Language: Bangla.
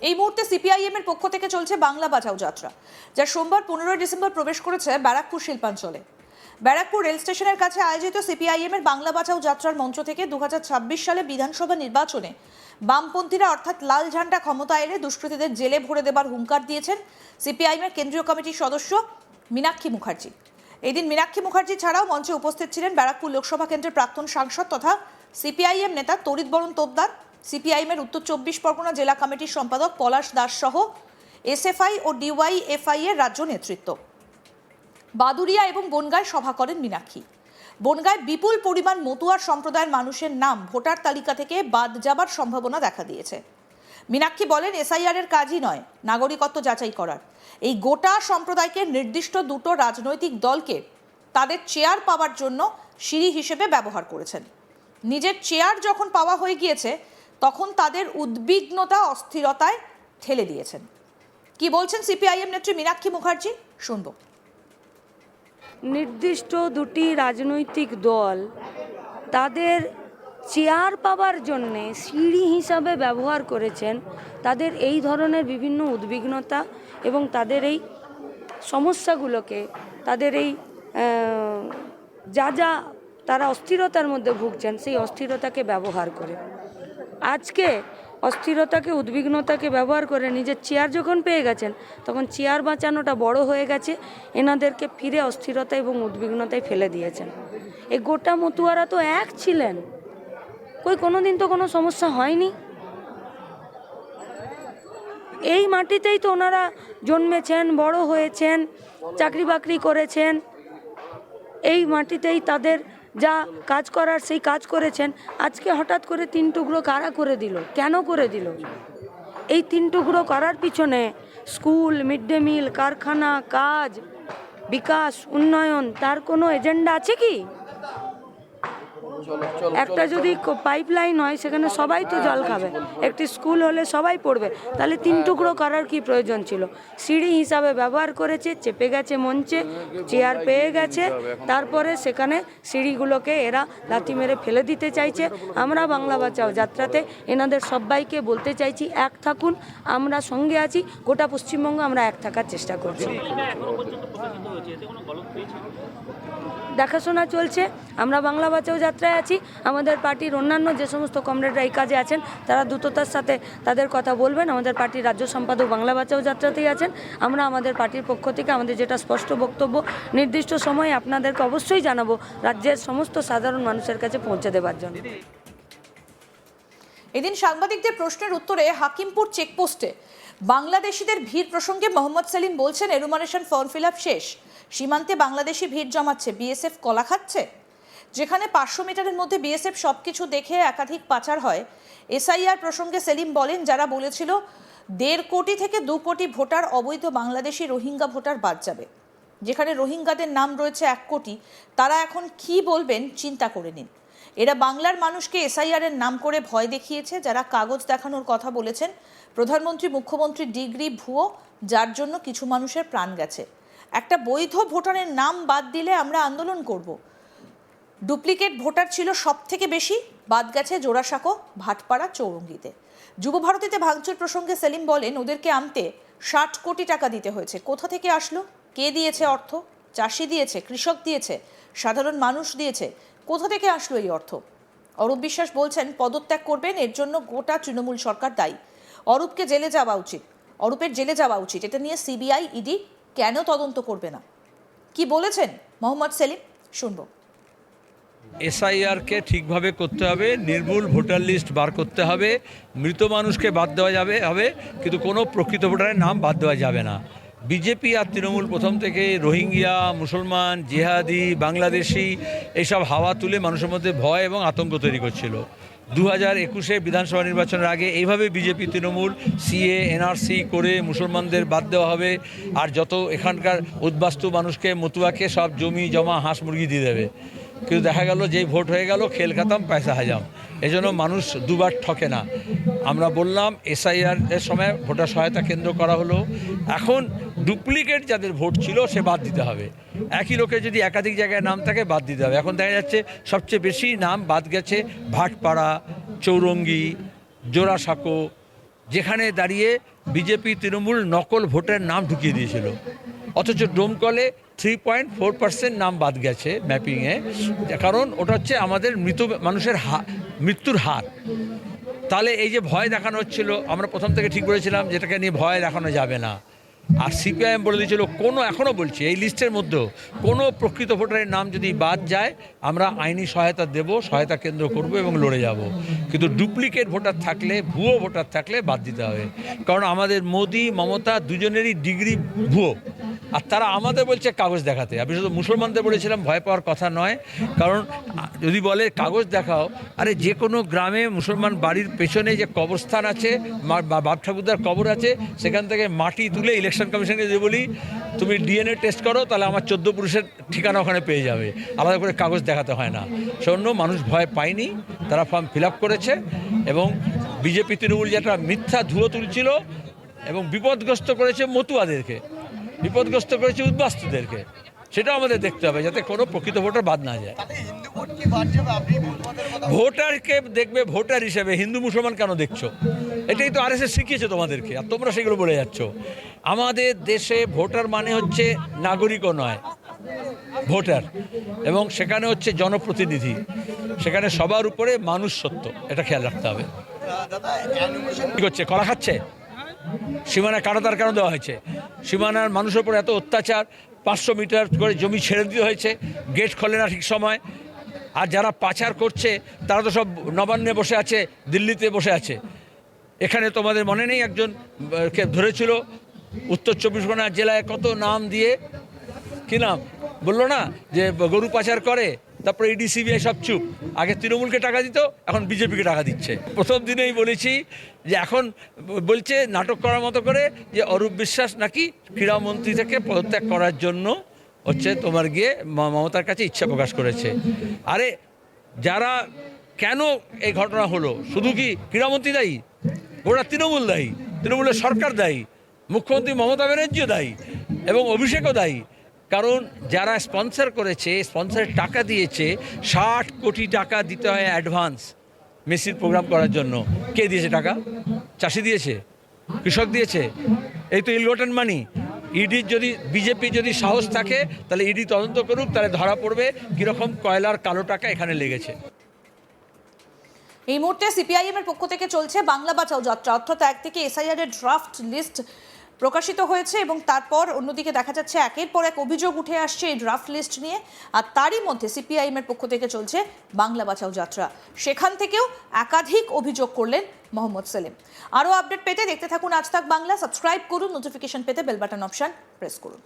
এই মুহূর্তে সিপিআইএম এর পক্ষ থেকে চলছে বাংলা বাঁচাও যাত্রা, যা সোমবার 15 ডিসেম্বর প্রবেশ করেছে ব্যারাকপুর শিল্পাঞ্চলে। ব্যারাকপুর রেল স্টেশনের কাছে আয়োজিত সিপিআইএম এর বাংলা বাঁচাও যাত্রার মঞ্চ থেকে 2026 সালে বিধানসভা নির্বাচনে বামপন্থীরা অর্থাৎ লাল ঝান্ডা ক্ষমতা এলে দুষ্কৃতীদের জেলে ভরে দেবার হুঙ্কার দিয়েছেন সিপিআইএম এর কেন্দ্রীয় কমিটির সদস্য মীনাক্ষী মুখার্জি। এদিন মীনাক্ষী মুখার্জি ছাড়াও মঞ্চে উপস্থিত ছিলেন ব্যারাকপুর লোকসভা কেন্দ্রের প্রাক্তন সাংসদ তথা সিপিআইএম নেতা তড়িৎ বরণ তোপদার, সিপিআইএম এর উত্তর 24 পরগনা জেলা কমিটির সম্পাদক পলাশ দাস সহ এসএফআই ও ডিওয়াইএফআই এর রাজ্য নেতৃত্ব। বাদুরিয়া এবং বনগাঁয় সভা করেন মীনাক্ষী। বনগাঁয় বিপুল পরিমাণ মতুয়ার সম্প্রদায়ের মানুষের নাম ভোটার তালিকা থেকে বাদ যাবার সম্ভাবনা দেখা দিয়েছে। মীনাক্ষী বলেন, এসআইআর এর কাজই নয় নাগরিকত্ব যাচাই করার। এই গোটা সম্প্রদায়কে নির্দিষ্ট দুটো রাজনৈতিক দলকে তাদের চেয়ার পাওয়ার জন্য সিঁড়ি হিসেবে ব্যবহার করেছেন। নিজের চেয়ার যখন পাওয়া হয়ে গিয়েছে তখন তাদের উদ্বিগ্নতা অস্থিরতায় ঠেলে দিয়েছেন। কি বলছেন সিপিআইএম নেত্রী মীনাক্ষী মুখার্জি, শুনব। নির্দিষ্ট দুটি রাজনৈতিক দল তাদের চেয়ার পাওয়ার জন্যে সিঁড়ি হিসাবে ব্যবহার করেছেন তাদের এই ধরনের বিভিন্ন উদ্বিগ্নতা এবং তাদের এই সমস্যাগুলোকে, তাদের এই যা তারা অস্থিরতার মধ্যে ভুগছেন সেই অস্থিরতাকে ব্যবহার করে, আজকে অস্থিরতাকে উদ্বিগ্নতাকে ব্যবহার করে নিজের চেয়ার যখন পেয়ে গেছেন তখন চেয়ার বাঁচানোটা বড় হয়ে গেছে, এনাদেরকে ফিরে অস্থিরতা এবং উদ্বিগ্নতায় ফেলে দিয়েছেন। এই গোটা মতুয়ারা তো এক ছিলেন, কোনোদিন তো কোনো সমস্যা হয়নি। এই মাটিতেই তো ওনারা জন্মেছেন, বড় হয়েছেন, চাকরি বাকরি করেছেন, এই মাটিতেই তাদের যা কাজ করার সেই কাজ করেছেন। আজকে হঠাৎ করে 3 টুকরো কারা করে দিল, কেন করে দিল? এই 3 টুকরো করার পিছনে স্কুল, মিড ডে মিল, কারখানা, কাজ, বিকাশ, উন্নয়ন তার কোনো এজেন্ডা আছে কি? একটা যদি পাইপলাইন হয় সেখানে সবাই তো জল খাবে, একটি স্কুল হলে সবাই পড়বে, তাহলে 3 টুকরো করার কি প্রয়োজন ছিল? সিঁড়ি হিসাবে ব্যবহার করেছে, চেপে গেছে মঞ্চে, চেয়ার পেয়ে গেছে, তারপরে সেখানে সিঁড়িগুলোকে এরা লাথি মেরে ফেলে দিতে চাইছে। আমরা বাংলা বাঁচাও যাত্রাতে এনাদের সবাইকে বলতে চাইছি, এক থাকুন, আমরা সঙ্গে আছি, গোটা পশ্চিমবঙ্গ আমরা এক থাকার চেষ্টা করছি। দেখাশোনা চলছে, আমরা বাংলা বাঁচাও যাত্রায় আছি। আমাদের পার্টির অন্যান্য যে সমস্ত কমরেডরা এই কাজে আছেন তারা দ্রুততার সাথে তাদের কথা বলবেন। আমাদের পার্টির রাজ্য সম্পাদক বাংলা বাঁচাও যাত্রাতেই আছেন। আমরা আমাদের পার্টির পক্ষ থেকে আমাদের যেটা স্পষ্ট বক্তব্য, নির্দিষ্ট সময়ে আপনাদেরকে অবশ্যই জানাবো রাজ্যের সমস্ত সাধারণ মানুষের কাছে পৌঁছে দেওয়ার জন্য। এদিন সাংবাদিকদের প্রশ্নের উত্তরে হাকিমপুর চেকপোস্টে বাংলাদেশিদের ভিড় প্রসঙ্গে মোহাম্মদ সেলিম বলছেন, এনুমারেশন ফর্ম ফিল আপ শেষ, সীমান্তে বাংলাদেশি ভিড় জমাচ্ছে, বিএসএফ কলা খাচ্ছে। যেখানে 500 মিটারের মধ্যে বিএসএফ সবকিছু দেখে একাধিক পাচার হয়। এসআইআর প্রসঙ্গে সেলিম বলেন, যারা বলেছিল 1.5 কোটি থেকে 2 কোটি ভোটার অবৈধ বাংলাদেশি রোহিঙ্গা ভোটার বাদ যাবে, যেখানে রোহিঙ্গাদের নাম রয়েছে 1 কোটি, তারা এখন কি বলবেন চিন্তা করে নিন। এরা বাংলার মানুষকে এসআইআর এর নাম করে ভয় দেখিয়েছে। যারা কাগজ দেখানোর কথা বলেছেন, প্রধানমন্ত্রী মুখ্যমন্ত্রীর ডিগ্রি ভুয়ো, যার জন্য কিছু মানুষের প্রাণ গেছে। একটা বৈধ ভোটারের নাম বাদ দিলে আমরা আন্দোলন করব। ডুপ্লিকেট ভোটার ছিল সব থেকে বেশি, বাদ গেছে জোড়াসাঁকো, ভাটপাড়া, চৌরঙ্গিতে। যুবভারতীতে ভাঙচুর প্রসঙ্গে সেলিম বলেন, ওদেরকে আনতে 60 কোটি টাকা দিতে হয়েছে। কোথা থেকে আসলো? কে দিয়েছে অর্থ? চাষি দিয়েছে, কৃষক দিয়েছে, সাধারণ মানুষ দিয়েছে। কোথা থেকে আসলো এই অর্থ? অরূপ বিশ্বাস বলছেন, পদত্যাগ করবেন, এর জন্য গোটা তৃণমূল সরকার দায়ী। অরূপকে জেলে যাওয়া উচিত, অরূপের জেলে যাওয়া উচিত। এটা নিয়ে সিবিআই, ইডি কেন তদন্ত করবে না? কি বলেছেন মোহাম্মদ সেলিম, শুনবো। এসআইআরকে ঠিকভাবে করতে হবে, নির্ভুল ভোটার লিস্ট বার করতে হবে, মৃত মানুষকে বাদ দেওয়া হবে, কিন্তু কোনো প্রকৃত ভোটারের নাম বাদ দেওয়া যাবে না। বিজেপি আর তৃণমূল প্রথম থেকে রোহিঙ্গা, মুসলমান, জিহাদি, বাংলাদেশি এইসব হাওয়া তুলে মানুষের মধ্যে ভয় এবং আতঙ্ক তৈরি করছিল। 2021 বিধানসভা নির্বাচনের আগে এইভাবে বিজেপি তৃণমূল সিএ এনআরসি করে মুসলমানদের বাদ দেওয়া হবে, আর যত এখানকার উদ্বাস্তু মানুষকে, মতুয়াকে সব জমি জমা, হাঁস মুরগি দিয়ে দেবে। কিন্তু দেখা গেল যেই ভোট হয়ে গেল, খেল খাতাম, পয়সা হাজাম। এজন্য মানুষ দুবার ঠকে না। আমরা বললাম এসআইআর এর সময় ভোটার সহায়তা কেন্দ্র করা হলো, এখন ডুপ্লিকেট যাদের ভোট ছিল সে বাদ দিতে হবে। একই লোকের যদি একাধিক জায়গায় নাম থাকে বাদ দিতে হবে। এখন দেখা যাচ্ছে সবচেয়ে বেশি নাম বাদ গেছে ভাটপাড়া, চৌরঙ্গি, জোড়াসাঁকো, যেখানে দাঁড়িয়ে বিজেপি তৃণমূল নকল ভোটের নাম ঢুকিয়ে দিয়েছিল, অথচ ডোমকলে 3.4% নাম বাদ গেছে ম্যাপিংয়ে, কারণ ওটা হচ্ছে আমাদের মৃত মানুষের মৃত্যুর হার। তাহলে এই যে ভয় দেখানো হচ্ছিল, আমরা প্রথম থেকে ঠিক বলেছিলাম যেটাকে নিয়ে ভয় দেখানো যাবে না। আর সিপিআইএম বলে দিয়েছিল এখনও বলছি এই লিস্টের মধ্যেও কোনো প্রকৃত ভোটারের নাম যদি বাদ যায় আমরা আইনি সহায়তা দেব, সহায়তা কেন্দ্র করব এবং লড়ে যাব। কিন্তু ডুপ্লিকেট ভোটার থাকলে, ভুয়ো ভোটার থাকলে বাদ দিতে হবে। কারণ আমাদের মোদি মমতা দুজনেরই ডিগ্রি ভুয়ো, আর তারা আমাদের বলছে কাগজ দেখাতে। আমি শুধু মুসলমানদের বলেছিলাম ভয় পাওয়ার কথা নয়, কারণ যদি বলে কাগজ দেখাও, আরে যে কোনো গ্রামে মুসলমান বাড়ির পেছনে যে কবরস্থান আছে, বাপ ঠাকুরদার কবর আছে, সেখান থেকে মাটি তুলে ইলেকশন কমিশনকে যে বলি তুমি ডিএনএ টেস্ট করো, তাহলে আমার 14 পুরুষের ঠিকানা ওখানে পেয়ে যাবে, আলাদা করে কাগজ দেখাতে হয় না। সেজন্য মানুষ ভয় পায়নি, তারা ফর্ম ফিল আপ করেছে। এবং বিজেপি তৃণমূল যেটা মিথ্যা ধুয়ো তুলছিল এবং বিপদগ্রস্ত করেছে মতুয়াদেরকে, বিপদগ্রস্ত করেছে উদ্বাস্তুদেরকে, সেটাও আমাদের দেখতে হবে যাতে কোনো প্রকৃত ভোটার বাদ না যায়। ভোটারকে দেখবে ভোটার হিসেবে, হিন্দু মুসলমান কেন দেখছো? এটাই তো আরএসএস শিখিয়েছে তোমাদেরকে, আর তোমরা সেগুলো বলে যাচ্ছ। আমাদের দেশে ভোটার মানে হচ্ছে নাগরিকও নয়, ভোটার, এবং সেখানে হচ্ছে জনপ্রতিনিধি, সেখানে সবার উপরে মানুষ সত্য, এটা খেয়াল রাখতে হবে। কি করছে? কলা খাচ্ছে? সীমানায় কাঁটাতার কেন দেওয়া হয়েছে? সীমানার মানুষের উপর এত অত্যাচার, 500 মিটার করে জমি ছেড়ে দিতে হয়েছে, গেট খোলে না ঠিক সময়। আর যারা পাচার করছে তারা তো সব নবান্নে বসে আছে, দিল্লিতে বসে আছে। এখানে তোমাদের মনে নেই একজন কে ধরেছিল উত্তর 24 পরগনা জেলায়, কত নাম দিয়ে, কি নাম বললো না, যে গরু পাচার করে, তারপরে ইডি সিবিআই সব চুপ। আগে তৃণমূলকে টাকা দিত, এখন বিজেপিকে টাকা দিচ্ছে। প্রথম দিনেই বলেছি যে এখন বলছে নাটক করার মতো করে যে অরূপ বিশ্বাস নাকি ক্রীড়ামন্ত্রী থেকে পদত্যাগ করার জন্য হচ্ছে তোমার গিয়ে মমতার কাছে ইচ্ছা প্রকাশ করেছে। আরে যারা কেন এই ঘটনা হলো, শুধু কি ক্রীড়ামন্ত্রী দায়ী? গোটা তৃণমূল দায়ী, তৃণমূলের সরকার দায়ী, মুখ্যমন্ত্রী মমতা ব্যানার্জিও দায়ী এবং অভিষেকও দায়ী। কারণ যারা স্পন্সর করেছে, স্পন্সরের টাকা দিয়েছে, 60 কোটি টাকা দিতে হয় অ্যাডভান্স মেসির প্রোগ্রাম করার জন্য। কে দিয়েছে টাকা? চাষি দিয়েছে? কৃষক দিয়েছে? এই তো ইলগটেন মানি। ইডির যদি, বিজেপি যদি সাহস থাকে তাহলে ইডি তদন্ত করুক, তাহলে ধরা পড়বে কীরকম কয়লার কালো টাকা এখানে লেগেছে। এই মুহূর্তে সিপিআইএম এর পক্ষ থেকে চলছে বাংলা বাঁচাও যাত্রা, অর্থাৎ এক থেকে এসআইআর এর ড্রাফট লিস্ট প্রকাশিত হয়েছে এবং তারপর অন্যদিকে দেখা যাচ্ছে একের পর এক অভিযোগ উঠে আসছে এই ড্রাফট লিস্ট নিয়ে। আর তারই মধ্যে সিপিআইএম এর পক্ষ থেকে চলছে বাংলা বাঁচাও যাত্রা, সেখান থেকেও একাধিক অভিযোগ করলেন মোহাম্মদ সেলিম। আরও আপডেট পেতে দেখতে থাকুন আজ তাক বাংলা, সাবস্ক্রাইব করুন, নোটিফিকেশন পেতে বেল বাটন অপশন প্রেস করুন।